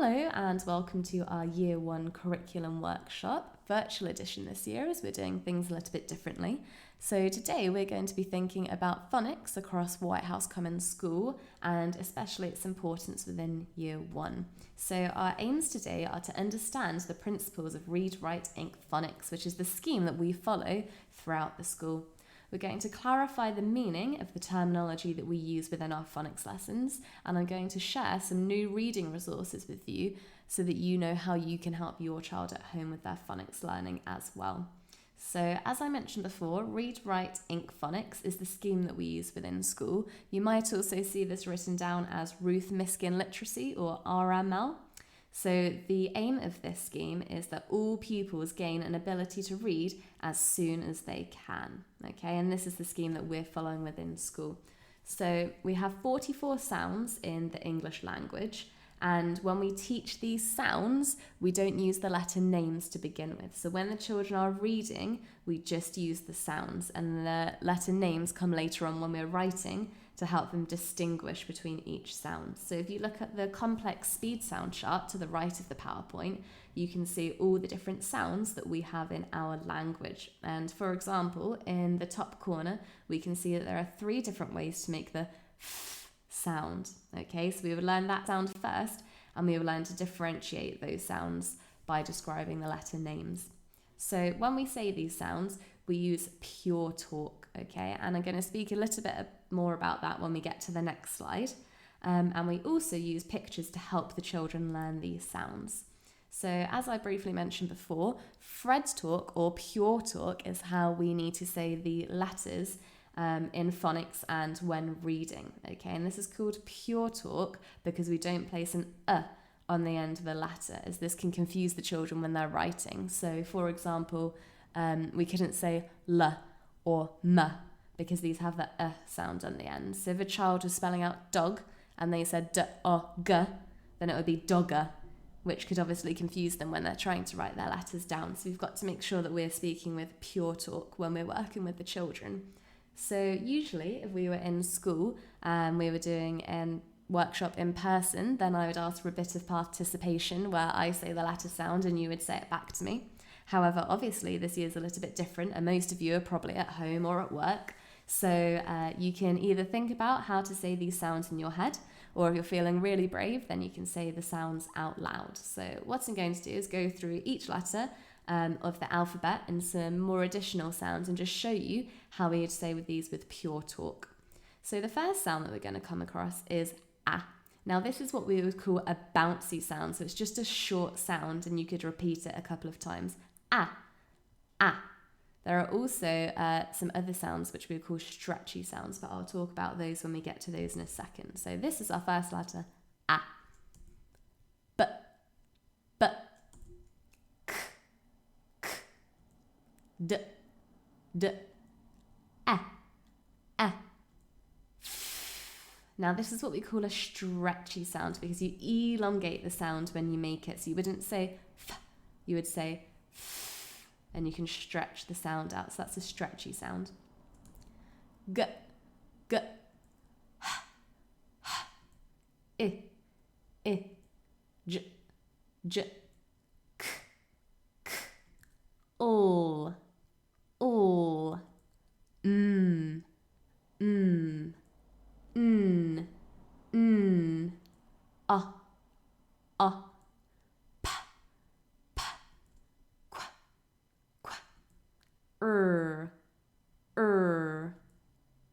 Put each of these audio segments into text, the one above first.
Hello and welcome to our Year 1 curriculum workshop, virtual edition this year as we're doing things a little bit differently. So today we're going to be thinking about phonics across White House Commons School and especially its importance within Year 1. So our aims today are to understand the principles of read, write, ink phonics, which is the scheme that we follow throughout the school. We're going to clarify the meaning of the terminology that we use within our phonics lessons, and I'm going to share some new reading resources with you so that you know how you can help your child at home with their phonics learning as well. So as I mentioned before, read, write, ink phonics is the scheme that we use within school. You might also see this written down as Ruth Miskin Literacy or RML. So the aim of this scheme is that all pupils gain an ability to read as soon as they can, okay? And this is the scheme that we're following within school. So we have 44 sounds in the English language, and when we teach these sounds, we don't use the letter names to begin with. So when the children are reading, we just use the sounds, and the letter names come later on when we're writing to help them distinguish between each sound. So if you look at the complex speed sound chart to the right of the PowerPoint, you can see all the different sounds that we have in our language. And for example, in the top corner, we can see that there are 3 different ways to make the f sound. Okay, so we will learn that sound first, and we will learn to differentiate those sounds by describing the letter names. So when we say these sounds, we use pure talk, okay? And I'm going to speak a little bit more about that when we get to the next slide. And we also use pictures to help the children learn these sounds. So as I briefly mentioned before, Fred talk or pure talk is how we need to say the letters in phonics and when reading, okay? And this is called pure talk because we don't place an on the end of a letter, as this can confuse the children when they're writing. So for example, we couldn't say l or m because these have the sound on the end. So if a child was spelling out dog and they said d-o-g, then it would be dogger, which could obviously confuse them when they're trying to write their letters down. So we've got to make sure that we're speaking with pure talk when we're working with the children. So usually if we were in school and we were doing a workshop in person, then I would ask for a bit of participation where I say the letter sound and you would say it back to me. However, obviously this year is a little bit different and most of you are probably at home or at work. So you can either think about how to say these sounds in your head, or if you're feeling really brave, then you can say the sounds out loud. So what I'm going to do is go through each letter of the alphabet and some more additional sounds and just show you how we would say with these with pure talk. So the first sound that we're going to come across is ah. Now this is what we would call a bouncy sound. So it's just a short sound and you could repeat it a couple of times. Ah, ah. There are also some other sounds which we call stretchy sounds, but I'll talk about those when we get to those in a second. So this is our first letter, ah. B, b, k, k, d, d, eh, eh. Now this is what we call a stretchy sound because you elongate the sound when you make it. So you wouldn't say f, you would say f. And you can stretch the sound out. So that's a stretchy sound. G, g, h, h, I, j, j, k, k, all, n, a,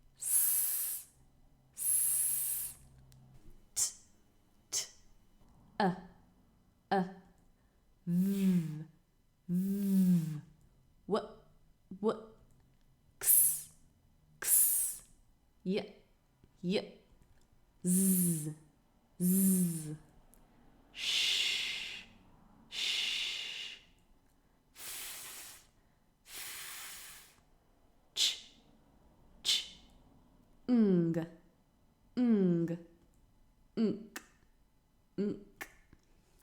s, t, t, v, w, x, y, z, sh, unk, unk.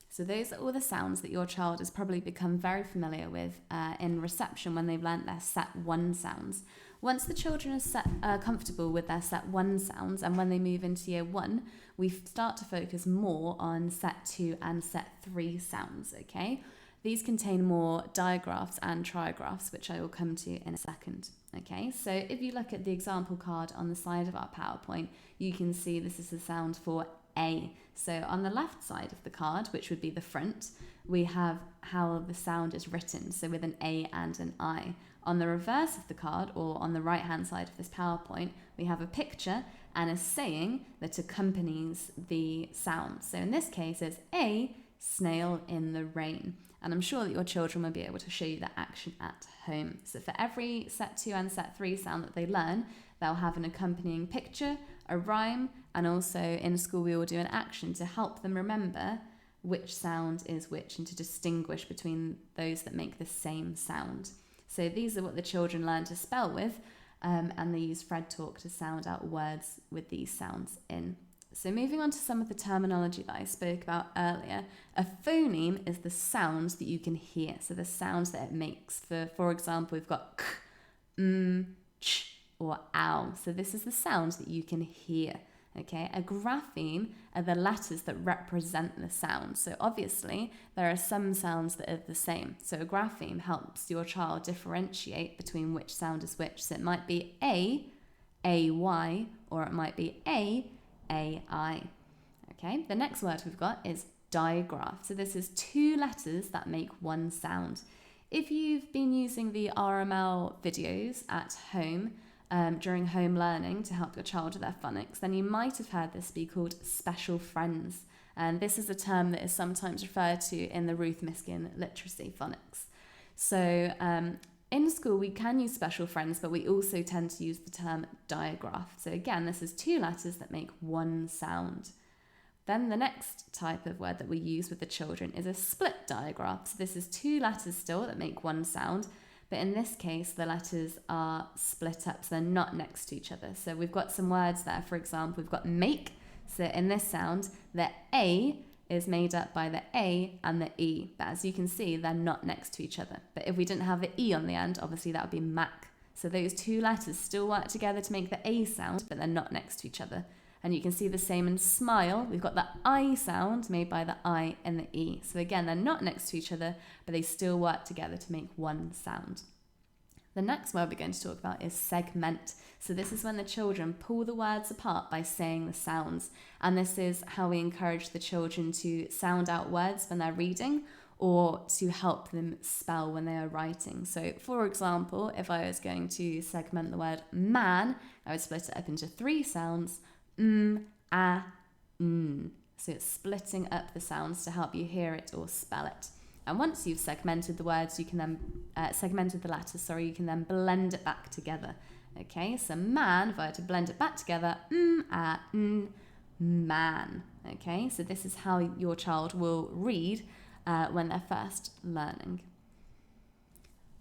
So those are all the sounds that your child has probably become very familiar with in reception when they've learnt their set 1 sounds. Once the children are comfortable with their set 1 sounds and when they move into year 1, we start to focus more on set 2 and set 3 sounds, okay? These contain more digraphs and trigraphs, which I will come to in a second, okay? So if you look at the example card on the side of our PowerPoint, you can see this is the sound for A. So on the left side of the card, which would be the front, we have how the sound is written, so with an A and an I. On the reverse of the card, or on the right-hand side of this PowerPoint, we have a picture and a saying that accompanies the sound. So in this case, it's A, snail in the rain. And I'm sure that your children will be able to show you that action at home. So for every set 2 and set 3 sound that they learn, they'll have an accompanying picture, a rhyme, and also in school we will do an action to help them remember which sound is which and to distinguish between those that make the same sound. So these are what the children learn to spell with, and they use Fred Talk to sound out words with these sounds in. So moving on to some of the terminology that I spoke about earlier, a phoneme is the sounds that you can hear. So the sounds that it makes. For example, we've got k, ch, or ow. So this is the sounds that you can hear. Okay, a grapheme are the letters that represent the sound. So obviously there are some sounds that are the same. So a grapheme helps your child differentiate between which sound is which. So it might be A, A-Y, or it might be A-I. Okay, the next word we've got is digraph. So this is 2 letters that make one sound. If you've been using the RML videos at home, during home learning to help your child with their phonics, then you might have heard this be called special friends. And this is a term that is sometimes referred to in the Ruth Miskin literacy phonics. So in school, we can use special friends, but we also tend to use the term digraph. So again, this is 2 letters that make one sound. Then the next type of word that we use with the children is a split digraph. So this is 2 letters still that make one sound, but in this case, the letters are split up, so they're not next to each other. So we've got some words there. For example, we've got make. So in this sound, the A is made up by the A and the E. But as you can see, they're not next to each other. But if we didn't have the E on the end, obviously that would be mac. So those 2 letters still work together to make the A sound, but they're not next to each other. And you can see the same in smile. We've got the I sound made by the I and the E. So again, they're not next to each other, but they still work together to make one sound. The next word we're going to talk about is segment. So this is when the children pull the words apart by saying the sounds. And this is how we encourage the children to sound out words when they're reading or to help them spell when they are writing. So for example, if I was going to segment the word man, I would split it up into 3 sounds. A, n. So it's splitting up the sounds to help you hear it or spell it. And once you've segmented the words, you can then, segmented the letters, you can then blend it back together. Okay, so man, if I were to blend it back together, a, n, man. Okay, so this is how your child will read when they're first learning.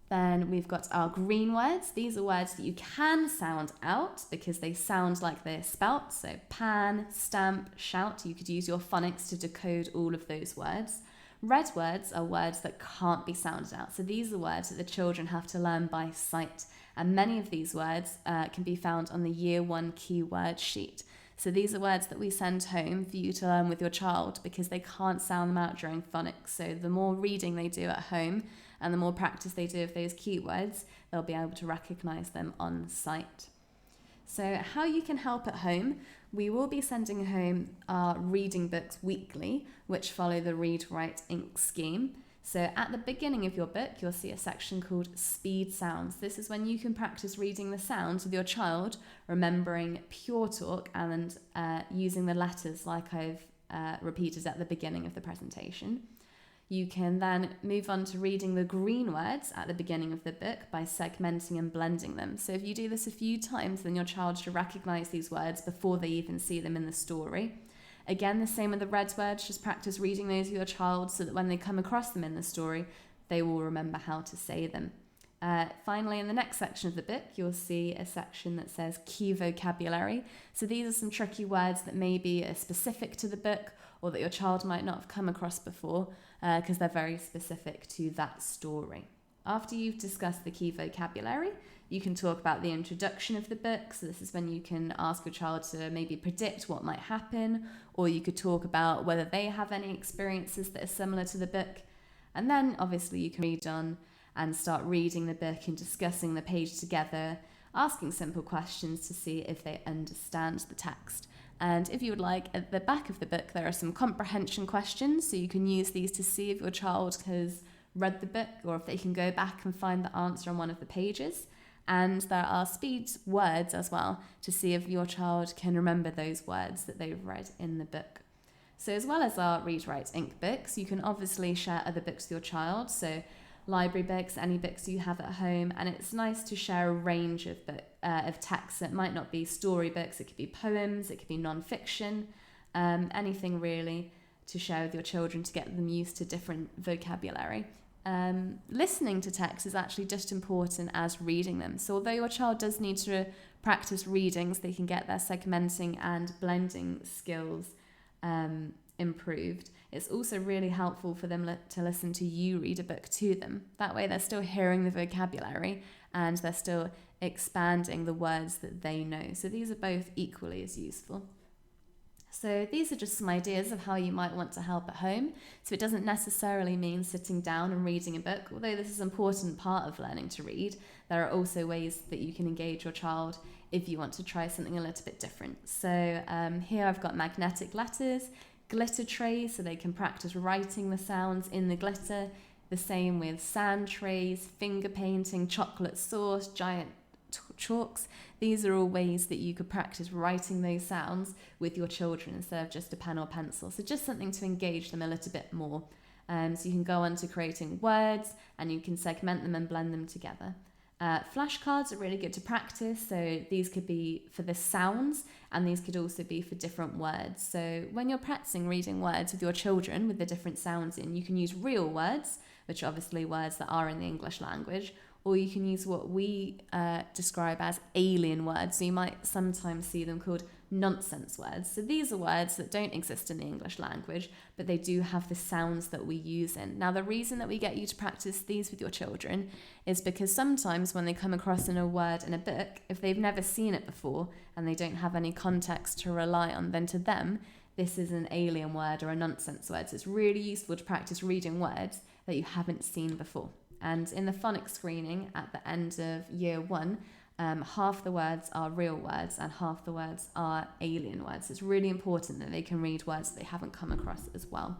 Then we've got our green words. These are words that you can sound out because they sound like they're spelt. So pan, stamp, shout. You could use your phonics to decode all of those words. Red words are words that can't be sounded out. So these are words that the children have to learn by sight. And many of these words can be found on the Year 1 keyword sheet. So these are words that we send home for you to learn with your child because they can't sound them out during phonics. So the more reading they do at home and the more practice they do of those keywords, they'll be able to recognise them on sight. So how you can help at home, we will be sending home our reading books weekly, which follow the Read, Write, Ink scheme. So at the beginning of your book, you'll see a section called Speed Sounds. This is when you can practice reading the sounds with your child, remembering pure talk and using the letters like I've repeated at the beginning of the presentation. You can then move on to reading the green words at the beginning of the book by segmenting and blending them. So if you do this a few times, then your child should recognise these words before they even see them in the story. Again, the same with the red words, just practice reading those with your child so that when they come across them in the story, they will remember how to say them. Finally, in the next section of the book, you'll see a section that says key vocabulary. So these are some tricky words that maybe are specific to the book or that your child might not have come across before because they're very specific to that story. After you've discussed the key vocabulary, you can talk about the introduction of the book. So this is when you can ask your child to maybe predict what might happen, or you could talk about whether they have any experiences that are similar to the book. And then obviously you can read on and start reading the book and discussing the page together, asking simple questions to see if they understand the text. And if you would like, at the back of the book, there are some comprehension questions, so you can use these to see if your child has read the book or if they can go back and find the answer on one of the pages. And there are speed words as well to see if your child can remember those words that they've read in the book. So as well as our Read, Write, Ink books, you can obviously share other books with your child. So library books, any books you have at home, and it's nice to share a range of texts. It might not be storybooks, it could be poems, it could be non-fiction, anything really to share with your children to get them used to different vocabulary. Listening to text is actually just important as reading them. So although your child does need to practice readings, they can get their segmenting and blending skills improved. It's also really helpful for them to listen to you read a book to them. That way they're still hearing the vocabulary and they're still expanding the words that they know. So these are both equally as useful. So these are just some ideas of how you might want to help at home. So it doesn't necessarily mean sitting down and reading a book. Although this is an important part of learning to read, there are also ways that you can engage your child if you want to try something a little bit different. So here I've got magnetic letters, glitter trays so they can practice writing the sounds in the glitter. The same with sand trays, finger painting, chocolate sauce, giant chalks. These are all ways that you could practice writing those sounds with your children instead of just a pen or pencil. So just something to engage them a little bit more. So you can go on to creating words and you can segment them and blend them together. Flashcards are really good to practice. So these could be for the sounds and these could also be for different words. So when you're practicing reading words with your children with the different sounds in, you can use real words, which are obviously words that are in the English language, or you can use what we describe as alien words. So you might sometimes see them called nonsense words. So these are words that don't exist in the English language, but they do have the sounds that we use in. Now, the reason that we get you to practice these with your children is because sometimes when they come across in a word in a book, if they've never seen it before and they don't have any context to rely on, then to them, this is an alien word or a nonsense word. So it's really useful to practice reading words that you haven't seen before. And in the phonics screening at the end of year 1, half the words are real words and half the words are alien words. It's really important that they can read words that they haven't come across as well.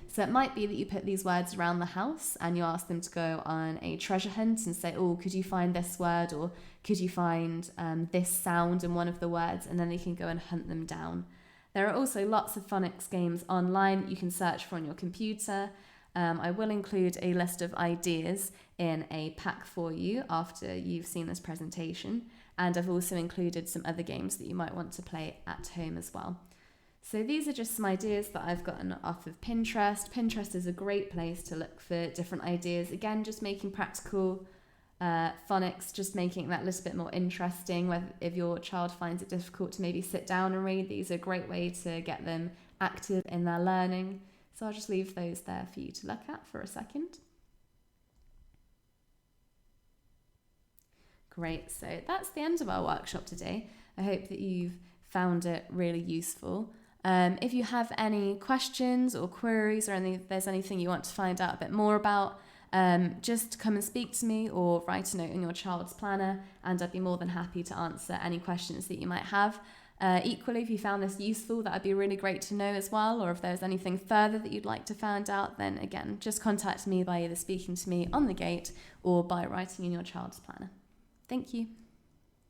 So it might be that you put these words around the house and you ask them to go on a treasure hunt and say, oh, could you find this word, or could you find this sound in one of the words, and then they can go and hunt them down. There are also lots of phonics games online you can search for on your computer. I will include a list of ideas in a pack for you after you've seen this presentation, and I've also included some other games that you might want to play at home as well. So these are just some ideas that I've gotten off of Pinterest. Pinterest is a great place to look for different ideas. Again, just making practical phonics, just making that a little bit more interesting. If your child finds it difficult to maybe sit down and read, these are a great way to get them active in their learning. So I'll just leave those there for you to look at for a second. Great, so that's the end of our workshop today. I hope that you've found it really useful. If you have any questions or queries or if there's anything you want to find out a bit more about, just come and speak to me or write a note in your child's planner, and I'd be more than happy to answer any questions that you might have. Equally, if you found this useful, that would be really great to know as well, or if there's anything further that you'd like to find out, then again, just contact me by either speaking to me on the gate or by writing in your child's planner. Thank you.